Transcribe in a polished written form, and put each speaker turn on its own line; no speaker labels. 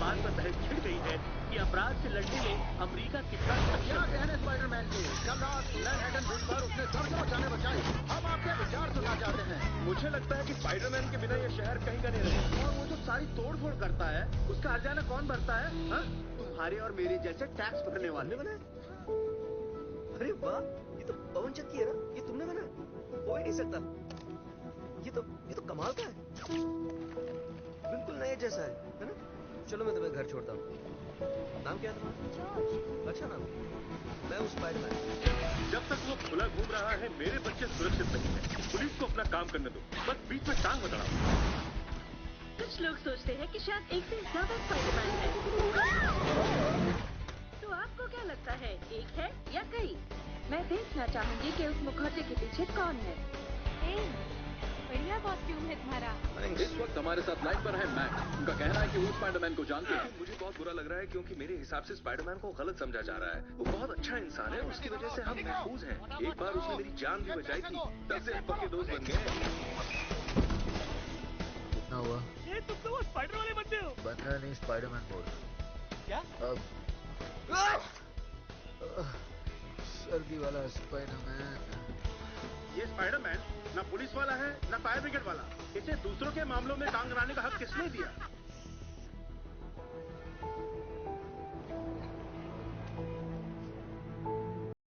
बात पर बहस छिड़ गई है कि अपराध से लड़ने में अमेरिका कितना
क्या कहने स्पाइडरमैन के? कल रात मैनहट्टन ब्रिज पर उसने दर्जनों जानें बचाई। हम आपके विचार सुनना चाहते हैं।
मुझे लगता है कि स्पाइडरमैन के बिना ये शहर कहीं का नहीं रहेगा। और वो जो सारी तोड़-फोड़ करता है, उसका हर्जाना कौन भरता है? हाँ? तुम्हारे और मेरे जैसे टैक्स भरने वाले।
अरे वाह, ये तो पवन चक्की है ना? ये तुमने बनाया? हो ही नहीं सकता। ये तो कमाल का है। बिल्कुल नए जैसा है ना? चलो मैं तुम्हें घर छोड़ता हूँ। नाम क्या है तुम्हारा? अच्छा नाम। मैं हूँ स्पाइडरमैन।
जब तक वो खुला घूम रहा है, मेरे बच्चे सुरक्षित नहीं है। पुलिस को अपना काम करने दो, बस बीच में टांग मत अड़ाओ।
कुछ लोग सोचते हैं कि शायद एक से ज्यादा स्पाइडरमैन है। तो आपको क्या लगता है, एक है या कई? मैं देखना चाहूंगी कि उस मुखौटे के पीछे कौन है। बढ़िया कॉस्ट्यूम है तुम्हारा।
इस वक्त हमारे साथ लाइन पर है मैक। उनका कहना है कि वो स्पाइडरमैन को जानते हैं। मुझे बहुत बुरा लग रहा है क्योंकि मेरे हिसाब से स्पाइडरमैन को गलत समझा जा रहा है। वो बहुत अच्छा इंसान है, उसकी वजह से हम महफूज हैं। एक बार उसने मेरी जान भी बचाई थी, तब से हम पक्के दोस्त बन गए।
कितना हुआ?
ये तुम तो वो स्पाइडर वाले बंदे हो।
बनना नहीं, स्पाइडरमैन बोल।
क्या?
अब सर्दी वाला स्पाइडरमैन।
ये स्पाइडरमैन ना पुलिस वाला है, ना फायर ब्रिगेड वाला। इसे दूसरों के मामलों में टांग अड़ाने का हक किसने दिया?